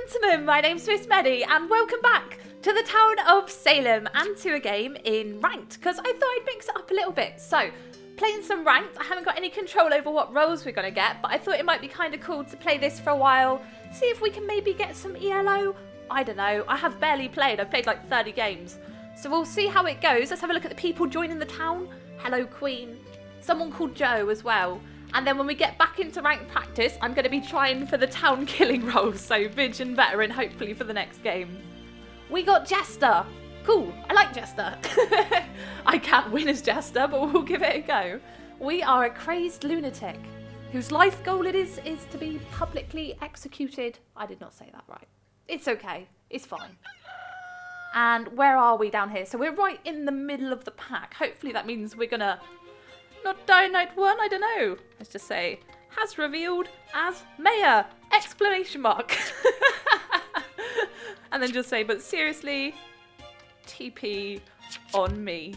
gentlemen, my name's Miss Medi, and welcome back to the Town of Salem and to a game in Ranked, because I thought I'd mix it up a little bit. So, playing some Ranked, I haven't got any control over what roles we're going to get, but I thought it might be kind of cool to play this for a while, see if we can maybe get some ELO. I don't know, I have barely played, I've played like 30 games. So we'll see how it goes. Let's have a look at the people joining the town. Hello, Queen. Someone called Joe as well. And then when we get back into ranked practice, I'm going to be trying for the town killing roles. So Vidge and Veteran, hopefully for the next game. We got Jester. Cool. I like Jester. I can't win as Jester, but we'll give it a go. We are a crazed lunatic whose life goal it is to be publicly executed. I did not say that right. It's okay. It's fine. And where are we down here? So we're right in the middle of the pack. Hopefully that means we're going to not die night one, I don't know. Let's just say, has revealed as Mayor! Exclamation mark. And then just say, but seriously, TP on me.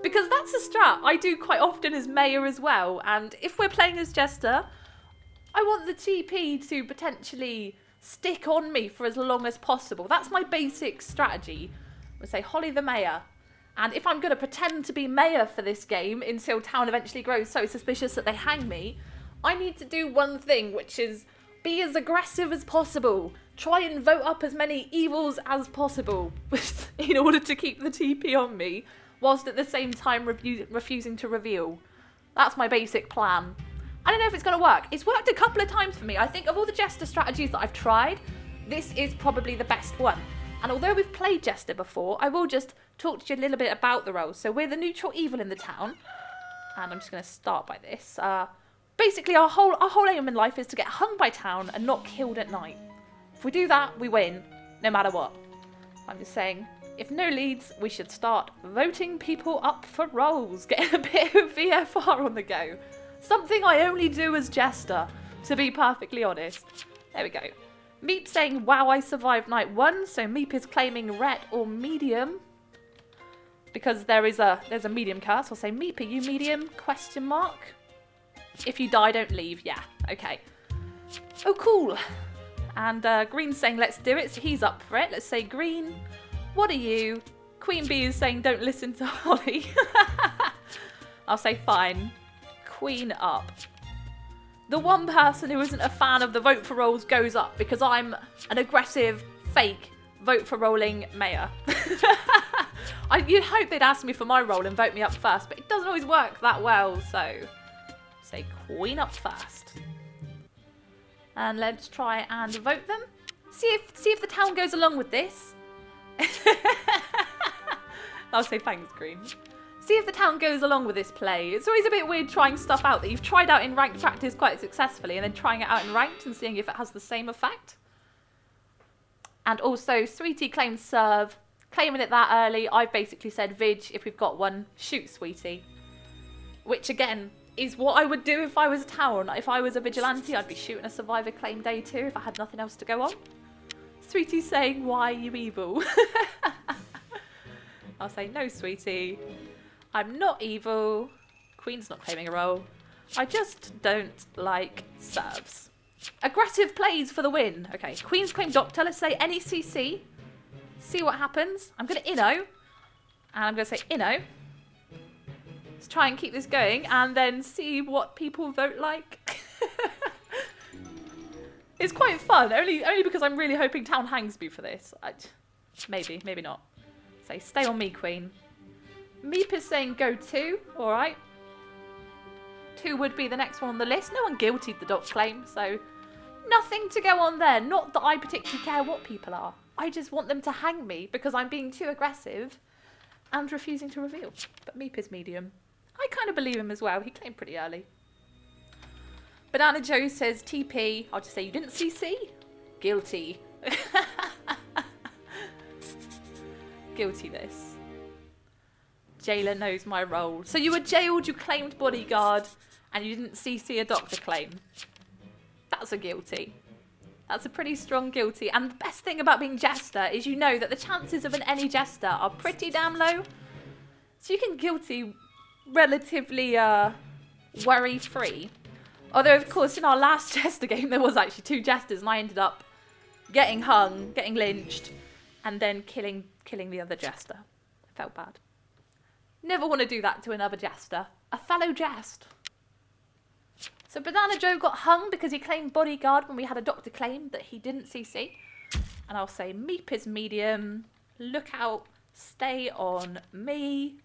Because that's a strat I do quite often as Mayor as well. And if we're playing as Jester, I want the TP to potentially stick on me for as long as possible. That's my basic strategy. We'll say Holly the Mayor. And if I'm going to pretend to be Mayor for this game until town eventually grows so suspicious that they hang me, I need to do one thing, which is be as aggressive as possible. Try and vote up as many evils as possible in order to keep the TP on me, whilst at the same time refusing to reveal. That's my basic plan. I don't know if it's going to work. It's worked a couple of times for me. I think of all the Jester strategies that I've tried, this is probably the best one. And although we've played Jester before, I will just talk to you a little bit about the roles. So we're the neutral evil in the town. And I'm just going to start by this. Basically, our whole aim in life is to get hung by town and not killed at night. If we do that, we win, no matter what. I'm just saying, if no leads, we should start voting people up for roles. Getting a bit of VFR on the go. Something I only do as Jester, to be perfectly honest. There we go. Meep saying, wow, I survived night one. So Meep is claiming ret or medium. Because there's a medium curse. I'll say, Meep, are you medium? Question mark. If you die, don't leave. Yeah, okay. Oh, cool. And Green's saying, let's do it. So he's up for it. Let's say, Green, what are you? Queen Bee is saying, don't listen to Holly. I'll say, fine. Queen up. The one person who isn't a fan of the vote for roles goes up because I'm an aggressive, fake, vote for rolling Mayor. You'd hope they'd ask me for my role and vote me up first, but it doesn't always work that well, so say Queen up first. And let's try and vote them. See if the town goes along with this. I'll say thanks, Green. See if the town goes along with this play. It's always a bit weird trying stuff out that you've tried out in ranked practice quite successfully and then trying it out in ranked and seeing if it has the same effect. And also, Sweetie claims serve. Claiming it that early, I've basically said, Vidge, if we've got one, shoot Sweetie. Which, again, is what I would do if I was a town. If I was a vigilante, I'd be shooting a survivor claim day too if I had nothing else to go on. Sweetie's saying, why are you evil? I'll say, no, Sweetie. I'm not evil. Queen's not claiming a role. I just don't like serves. Aggressive plays for the win. Okay, Queen's claimed Doctor. Let's say any CC. See what happens. I'm going to Inno. And I'm going to say Inno. Let's try and keep this going and then see what people vote like. It's quite fun. Only because I'm really hoping town hangs me for this. Maybe not. Say stay on me, Queen. Meep is saying go 2. Alright. 2 would be the next one on the list. No one guiltied the doc claim, so nothing to go on there. Not that I particularly care what people are. I just want them to hang me because I'm being too aggressive and refusing to reveal. But Meep is medium. I kind of believe him as well. He claimed pretty early. Banana Joe says TP. I'll just say you didn't CC? Guilty. Guilty this. Jailer knows my role. So you were jailed, you claimed bodyguard, and you didn't CC a doctor claim. That's a guilty. That's a pretty strong guilty. And the best thing about being Jester is you know that the chances of any Jester are pretty damn low. So you can guilty relatively worry-free. Although, of course, in our last Jester game, there was actually 2 Jesters, and I ended up getting hung, getting lynched, and then killing the other Jester. I felt bad. Never want to do that to another Jester. A fellow Jest. So Banana Joe got hung because he claimed bodyguard when we had a doctor claim that he didn't CC. And I'll say Meep is medium. Look out. Stay on me.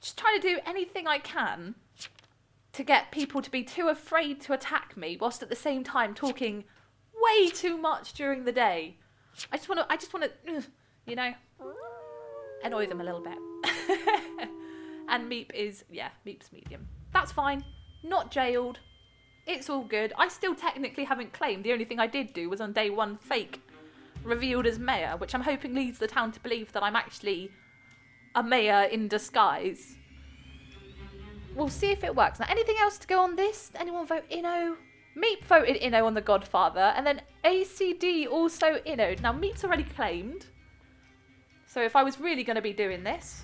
Just trying to do anything I can to get people to be too afraid to attack me, whilst at the same time talking way too much during the day. I just want to, you know, annoy them a little bit. And Meep is, yeah, Meep's medium. That's fine. Not jailed. It's all good. I still technically haven't claimed. The only thing I did do was on day 1 fake revealed as mayor, which I'm hoping leads the town to believe that I'm actually a mayor in disguise. We'll see if it works. Now, anything else to go on this? Anyone vote Inno? Meep voted Inno on the Godfather, and then ACD also Inno'd. Now, Meep's already claimed. So if I was really going to be doing this,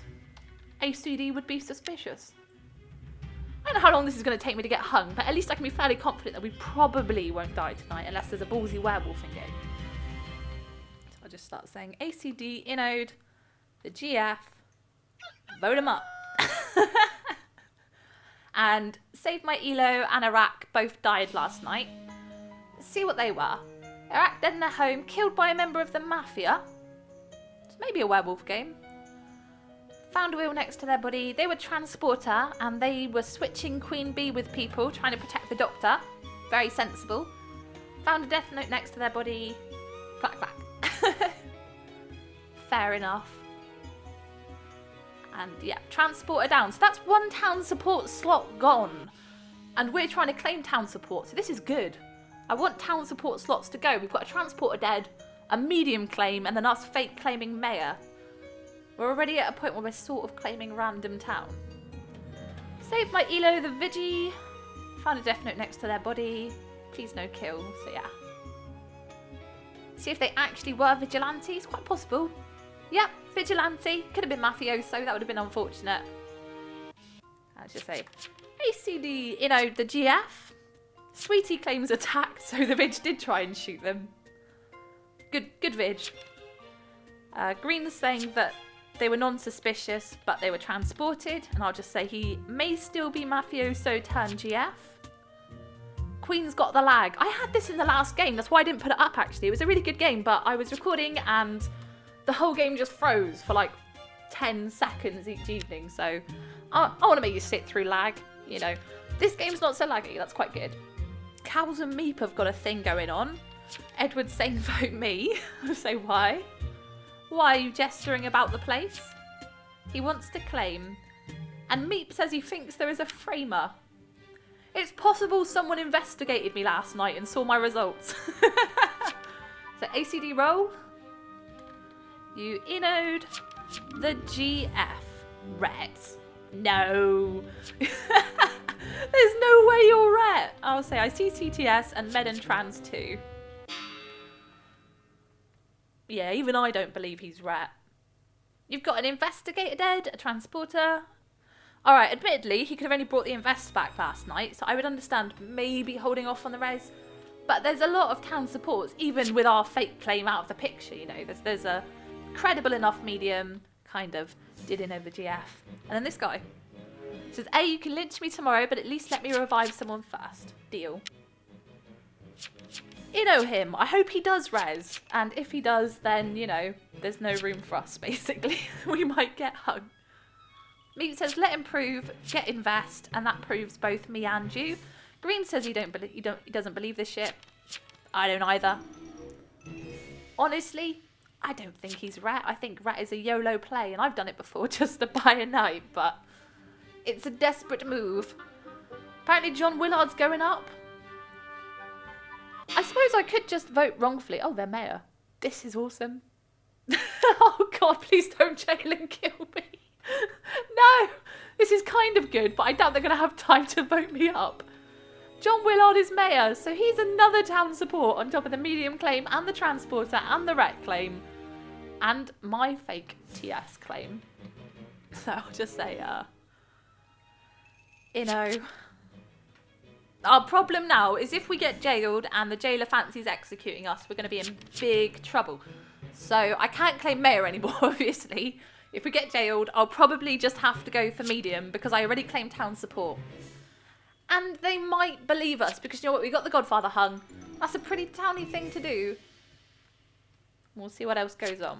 ACD would be suspicious. I don't know how long this is going to take me to get hung, but at least I can be fairly confident that we probably won't die tonight unless there's a ballsy werewolf in game. So I'll just start saying ACD, Inode, the GF, vote him up. And Save My Elo and Iraq both died last night. Let's see what they were. Iraq dead in their home, killed by a member of the Mafia. It's maybe a werewolf game. Found a wheel next to their body. They were transporter and they were switching Queen Bee with people, trying to protect the doctor. Very sensible. Found a death note next to their body. Clack, clack. Fair enough. And yeah, transporter down. So that's 1 town support slot gone. And we're trying to claim town support. So this is good. I want town support slots to go. We've got a transporter dead, a medium claim, and then us fake claiming mayor. We're already at a point where we're sort of claiming random town. Save my Elo, the Vigi. Found a death note next to their body. Please no kill. So yeah. See if they actually were vigilantes. Quite possible. Yep, vigilante. Could have been mafioso. That would have been unfortunate. Let's just say ACD, you know, the GF. Sweetie claims attack, so the Vig did try and shoot them. Good Vig. Green's saying that they were non-suspicious, but they were transported. And I'll just say he may still be mafioso turned GF. Queen's got the lag. I had this in the last game. That's why I didn't put it up, actually. It was a really good game, but I was recording and the whole game just froze for like 10 seconds each evening. So I want to make you sit through lag. You know, this game's not so laggy. That's quite good. Cows and Meep have got a thing going on. Edward's saying vote me. I say why? Why are you gesturing about the place? He wants to claim. And Meep says he thinks there is a framer. It's possible someone investigated me last night and saw my results. So ACD roll. You inode the GF. Rats. No. There's no way you're ret. I'll say I see CTS and Med and Trans too. Yeah, even I don't believe he's ret. You've got an investigator dead, a transporter. Alright, admittedly, he could have only brought the invest back last night, so I would understand maybe holding off on the res. But there's a lot of town supports, even with our fake claim out of the picture, you know. There's a credible enough medium, kind of, did in over GF. And then this guy says, A, you can lynch me tomorrow, but at least let me revive someone first. Deal. You know him. I hope he does res. And if he does, then, you know, there's no room for us, basically. We might get hugged. Meep says, let him prove, get invest, and that proves both me and you. Green says he doesn't believe this shit. I don't either. Honestly, I don't think he's rat. I think rat is a YOLO play, and I've done it before just to buy a night, but it's a desperate move. Apparently John Willard's going up. I suppose I could just vote wrongfully. Oh, they're mayor. This is awesome. Oh God, please don't jail and kill me. No, this is kind of good, but I doubt they're going to have time to vote me up. John Willard is mayor, so he's another town support on top of the medium claim and the transporter and the wreck claim and my fake TS claim. So I'll just say, you know, Our problem now is if we get jailed and the jailer fancies executing us, we're going to be in big trouble. So I can't claim mayor anymore, obviously. If we get jailed, I'll probably just have to go for medium because I already claimed town support. And they might believe us because, you know what, we got the Godfather hung. That's a pretty towny thing to do. We'll see what else goes on.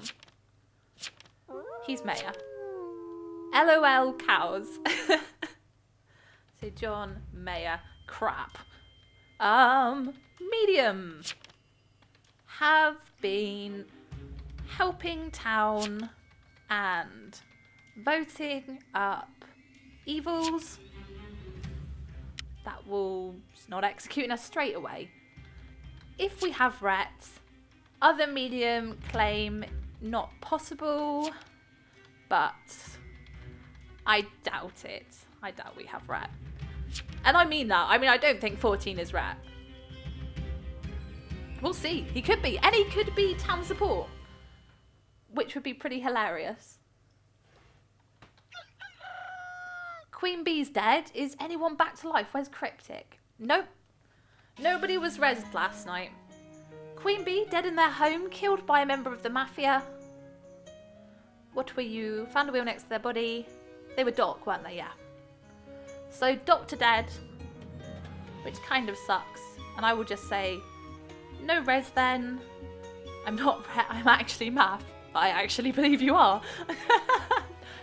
He's mayor. LOL cows. So John, mayor. Crap. Medium. Have been helping town and voting up evils that will not executing us straight away. If we have rats, other medium claim not possible, but I doubt it. I doubt we have rat. And I mean that. I mean, I don't think 14 is rat. We'll see. He could be. And he could be town support, which would be pretty hilarious. Queen Bee's dead. Is anyone back to life? Where's Cryptic? Nope. Nobody was rezzed last night. Queen Bee dead in their home, killed by a member of the Mafia. What were you? Found a wheel next to their body. They were Doc, weren't they? Yeah. So Doctor dead, which kind of sucks. And I will just say, no res then. I'm not I'm actually Math. I actually believe you are.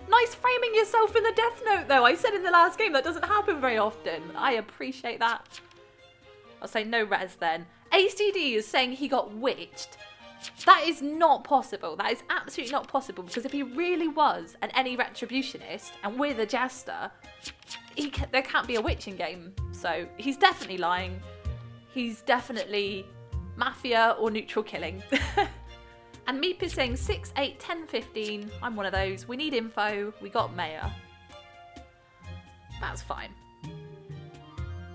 Nice framing yourself in the death note though. I said in the last game that doesn't happen very often. I appreciate that. I'll say no res then. ACD is saying he got witched. That is not possible. That is absolutely not possible because if he really was an any retributionist and we're the Jester, there can't be a witching game. So he's definitely lying. He's definitely Mafia or neutral killing. And Meep is saying 6, 8, 10, 15. I'm one of those. We need info. We got mayor. That's fine.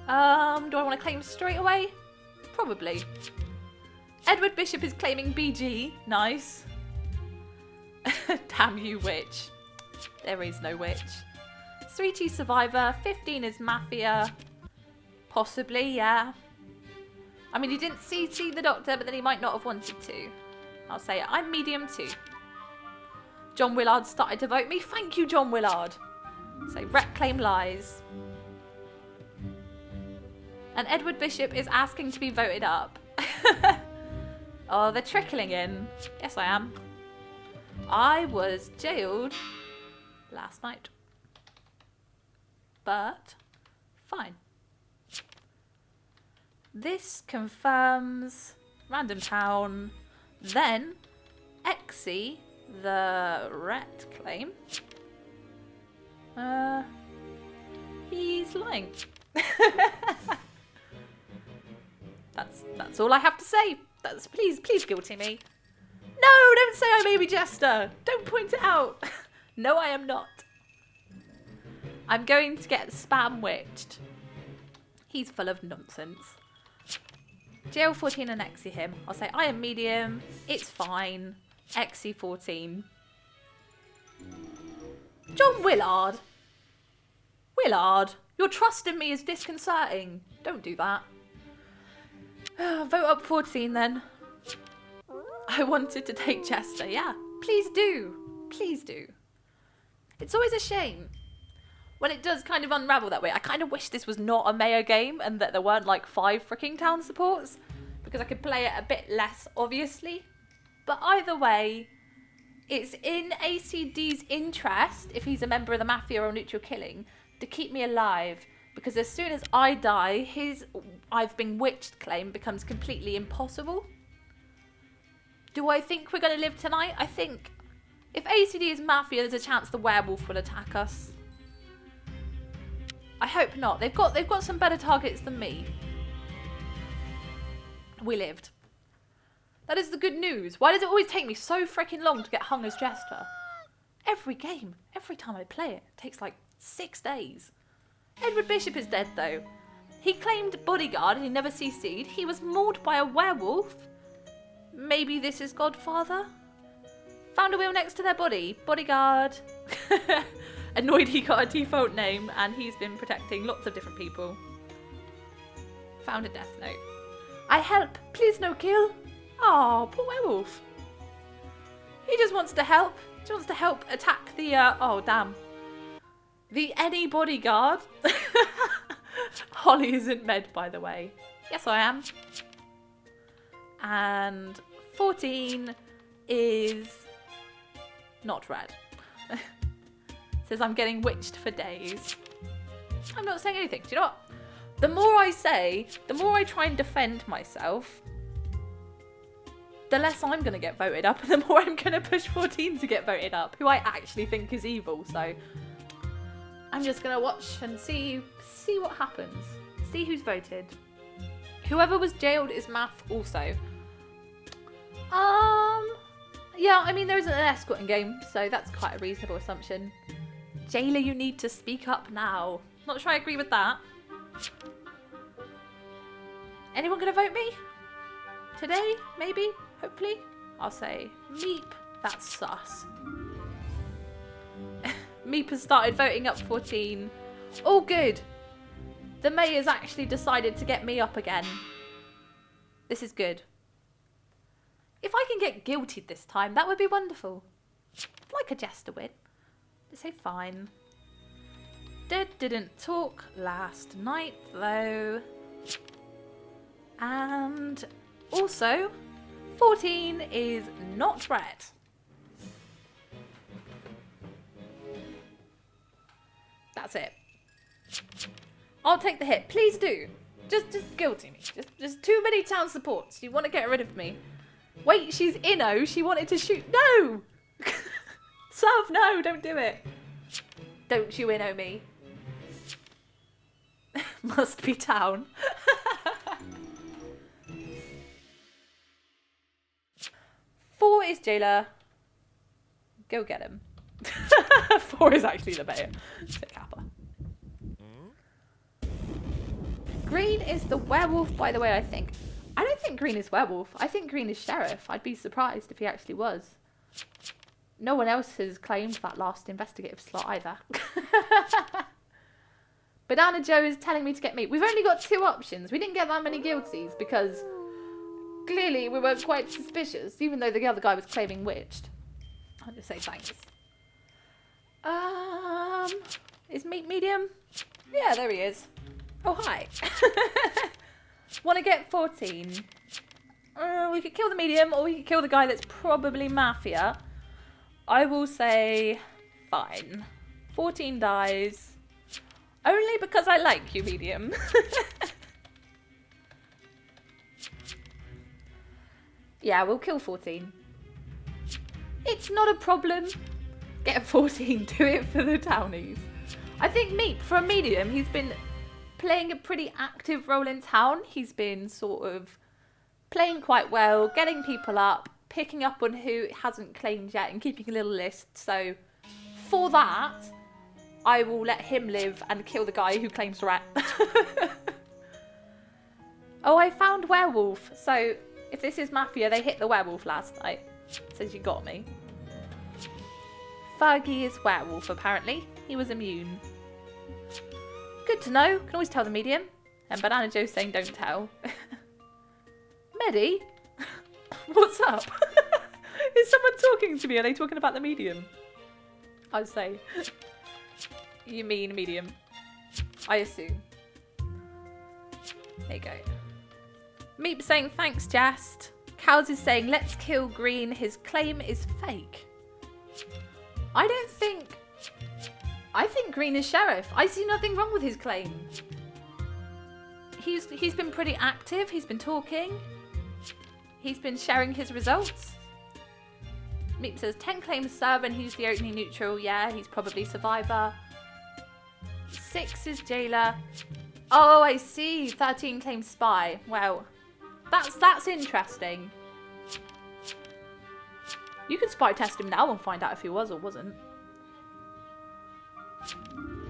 Do I want to claim straight away? Probably. Edward Bishop is claiming BG. Nice. Damn you, witch. There is no witch. 3T Survivor. 15 is Mafia. Possibly, yeah. I mean, he didn't CC the doctor, but then he might not have wanted to. I'll say I'm medium too. John Willard started to vote me. Thank you, John Willard. So, rep claim lies. And Edward Bishop is asking to be voted up. Oh, they're trickling in. Yes, I am. I was jailed last night. But, fine. This confirms random town. Then, Exy, the rat claim. He's lying. That's all I have to say. Please guilty me. No, don't say I may be Jester. Don't point it out. No, I am not. I'm going to get spam witched. He's full of nonsense. JL14 and Exy him. I'll say I am medium. It's fine. Exy14. John Willard. Willard, your trust in me is disconcerting. Don't do that. Vote up 14 then. I wanted to take Jester. Yeah, please do. Please do. It's always a shame when it does kind of unravel that way. I kind of wish this was not a mayor game and that there weren't like 5 freaking town supports because I could play it a bit less obviously. But either way, it's in ACD's interest, if he's a member of the Mafia or neutral killing, to keep me alive. Because as soon as I die, his I've been witched claim becomes completely impossible. Do I think we're going to live tonight? I think if ACD is Mafia, there's a chance the werewolf will attack us. I hope not. They've got some better targets than me. We lived. That is the good news. Why does it always take me so freaking long to get hung as Jester? Every game, every time I play it, takes like 6 days. Edward Bishop is dead though. He claimed bodyguard and he never CC'd. He was mauled by a werewolf. Maybe this is Godfather? Found a wheel next to their body. Bodyguard. Annoyed he got a default name and he's been protecting lots of different people. Found a death note. I help. Please no kill. Oh, poor werewolf. He just wants to help. He just wants to help attack the, oh, damn. The any bodyguard. Holly isn't med, by the way. Yes, I am. And 14 is not red. Says I'm getting witched for days. I'm not saying anything. Do you know what? The more I say, the more I try and defend myself, the less I'm going to get voted up, and the more I'm going to push 14 to get voted up, who I actually think is evil. So I'm just going to watch and see what happens. See who's voted. Whoever was jailed is Math also. Yeah, I mean, there isn't an escorting game, so that's quite a reasonable assumption. Jailer, you need to speak up now. Not sure I agree with that. Anyone gonna vote me? Today? Maybe? Hopefully? I'll say Meep. That's sus. Meep has started voting up 14. All good. The mayor's actually decided to get me up again. This is good. If I can get guilty this time, that would be wonderful. I'd like a Jester win. Let's say fine. Dead didn't talk last night, though. And also, 14 is not red. That's it. I'll take the hit. Please do. Just guilty me. Just too many town supports. You want to get rid of me. Wait, she's Inno. She wanted to shoot. No! Sov, no, don't do it. Don't you Inno me. Must be town. 4 is jailer. Go get him. 4 is actually the mayor. Kappa. Green is the werewolf, by the way, I think. I don't think Green is werewolf. I think Green is sheriff. I'd be surprised if he actually was. No one else has claimed that last investigative slot either. Banana Joe is telling me to get meat. We've only got 2 options. We didn't get that many guilties because clearly we were quite suspicious, even though the other guy was claiming witched. I'll just say thanks. Is meat medium? Yeah, there he is. Oh, hi. Want to get 14. We could kill the medium, or we could kill the guy that's probably Mafia. I will say fine. 14 dies. Only because I like you, medium. Yeah, we'll kill 14. It's not a problem. Get 14, do it for the townies. I think Meep, for a medium, he's been playing a pretty active role in town. He's been sort of playing quite well, getting people up, picking up on who hasn't claimed yet and keeping a little list. So for that, I will let him live and kill the guy who claims rat. Oh, I found werewolf. So if this is Mafia, they hit the werewolf last night. Says you got me. Fergie is werewolf, apparently. He was immune. Good to know. Can always tell the medium. And Banana Joe's saying don't tell. Medi? What's up? Is someone talking to me? Are they talking about the medium? I'd say. You mean medium. I assume. There you go. Meep saying thanks, Jest. Cows is saying let's kill Green. His claim is fake. I think Green is sheriff. I see nothing wrong with his claim. He's been pretty active. He's been talking. He's been sharing his results. Meep says 10 claims serve and he's the only neutral. Yeah, he's probably survivor. 6 is jailer. Oh, I see. 13 claims spy. Well, that's interesting. You could spy test him now and find out if he was or wasn't.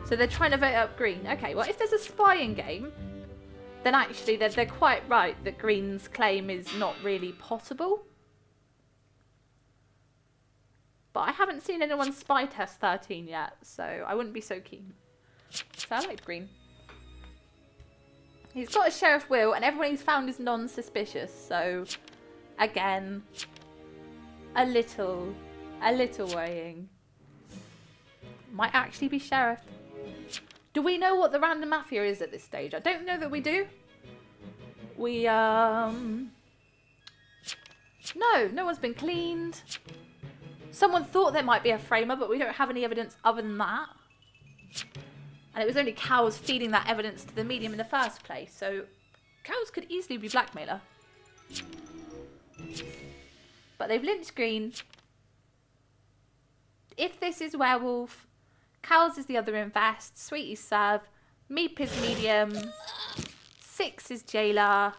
So they're trying to vote up Green. Okay, well, if there's a spying game, then actually they're quite right that Green's claim is not really possible. But I haven't seen anyone spy test 13 yet, so I wouldn't be so keen. So I liked Green. He's got a sheriff will, and everyone he's found is non-suspicious. So, again, a little worrying. Might actually be sheriff. Do we know what the random mafia is at this stage? I don't know that we do. No one's been cleaned. Someone thought there might be a framer, but we don't have any evidence other than that. And it was only cows feeding that evidence to the medium in the first place, so cows could easily be blackmailer. But they've lynched green. If this is werewolf, cows is the other invest, sweetie serve, meep is medium, 6 is jailer,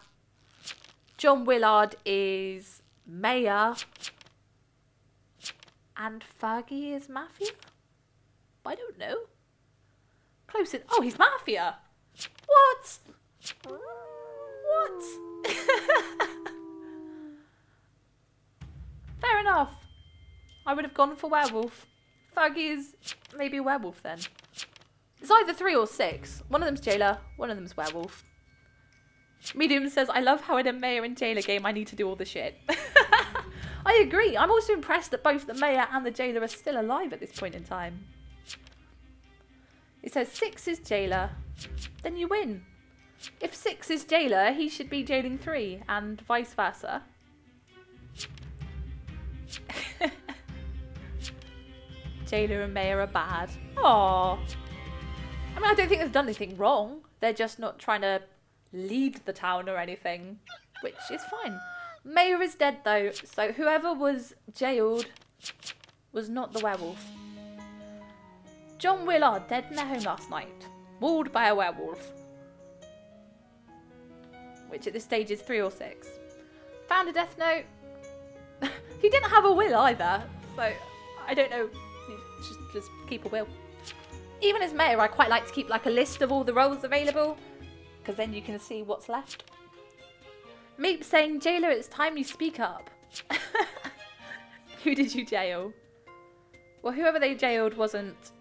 John Willard is mayor, and Fergie is mafia? I don't know. Close it. Oh, he's mafia. What? What? Fair enough. I would have gone for werewolf. Fergie is maybe a werewolf then. It's either 3 or 6. One of them's jailer, one of them's werewolf. Medium says, I love how in a mayor and jailer game I need to do all the shit. I agree. I'm also impressed that both the mayor and the jailer are still alive at this point in time. It says 6 is jailer, then you win. If 6 is jailer, he should be jailing 3, and vice versa. Jailer and mayor are bad. Aww. I mean, I don't think they've done anything wrong. They're just not trying to lead the town or anything, which is fine. Mayor is dead though, so whoever was jailed was not the werewolf. John Willard dead in their home last night, mauled by a werewolf, which at this stage is 3 or 6. Found a death note. He didn't have a will either, so I don't know. Just keep a will. Even as mayor, I quite like to keep like a list of all the roles available, because then you can see what's left. Meep saying, jailer, it's time you speak up. Who did you jail? Well, whoever they jailed wasn't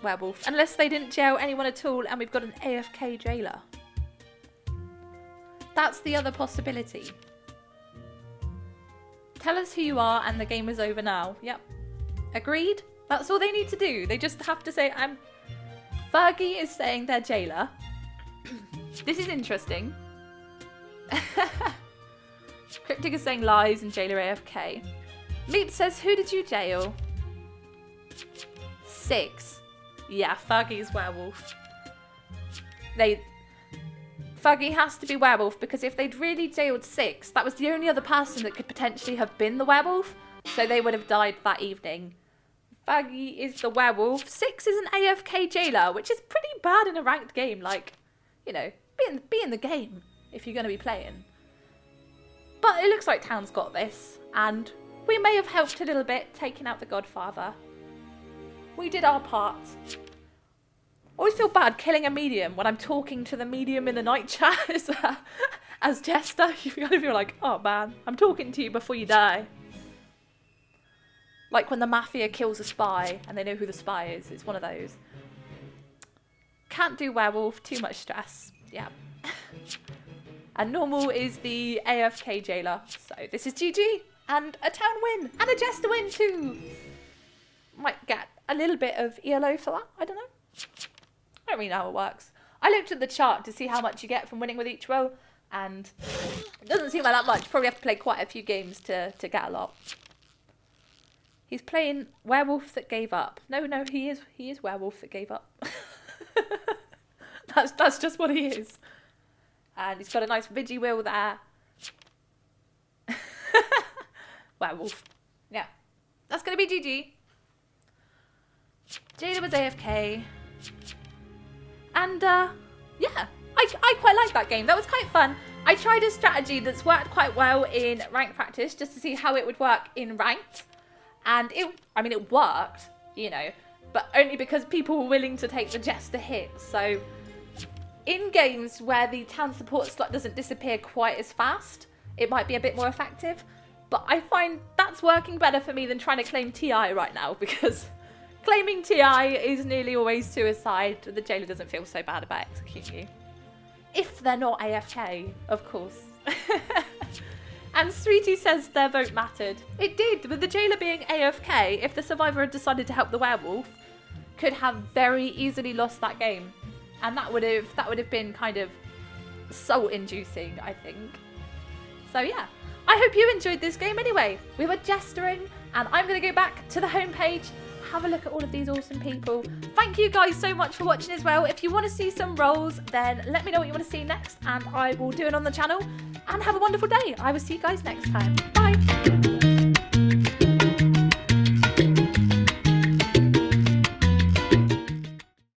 werewolf, unless they didn't jail anyone at all and we've got an AFK jailer. That's the other possibility. Tell us who you are and the game is over now. Yep. Agreed? That's all they need to do. They just have to say, Fergie is saying they're jailer. This is interesting. Cryptic is saying lies and jailer AFK. Meep says, who did you jail? 6. Yeah, Fergie's werewolf. Fergie has to be werewolf because if they'd really jailed 6, that was the only other person that could potentially have been the werewolf. So they would have died that evening. Fergie is the werewolf. 6 is an AFK jailer, which is pretty bad in a ranked game. Like, you know, be in the game if you're going to be playing. But it looks like Town's got this, and we may have helped a little bit taking out the Godfather. We did our part. Always feel bad killing a medium when I'm talking to the medium in the night chat as Jester. You kind of feel like, oh man, I'm talking to you before you die. Like when the Mafia kills a spy and they know who the spy is. It's one of those. Can't do werewolf, too much stress. Yeah. And normal is the AFK jailer. So this is GG. And a Town win. And a Jester win too. Might get a little bit of ELO for that. I don't know. I don't really know how it works. I looked at the chart to see how much you get from winning with each role. And it doesn't seem like that much. Probably have to play quite a few games to get a lot. He's playing werewolf that gave up. No, he is werewolf that gave up. That's just what he is. And he's got a nice Vigi wheel there. Werewolf. Yeah. That's going to be GG. Jada was AFK. And, yeah. I quite like that game. That was quite fun. I tried a strategy that's worked quite well in ranked practice just to see how it would work in ranked. And it worked, you know, but only because people were willing to take the Jester hit. So in games where the Town support slot doesn't disappear quite as fast, it might be a bit more effective. But I find that's working better for me than trying to claim TI right now, because claiming TI is nearly always suicide. The jailer doesn't feel so bad about executing you. if they're not AFK, of course. And Sweetie says their vote mattered. It did, with the jailer being AFK. If the survivor had decided to help the werewolf, could have very easily lost that game. And that would have been kind of soul-inducing, I think. So yeah, I hope you enjoyed this game anyway. We were jestering, and I'm going to go back to the homepage, have a look at all of these awesome people. Thank you guys so much for watching as well. If you want to see some roles, then let me know what you want to see next, and I will do it on the channel. And have a wonderful day. I will see you guys next time. Bye.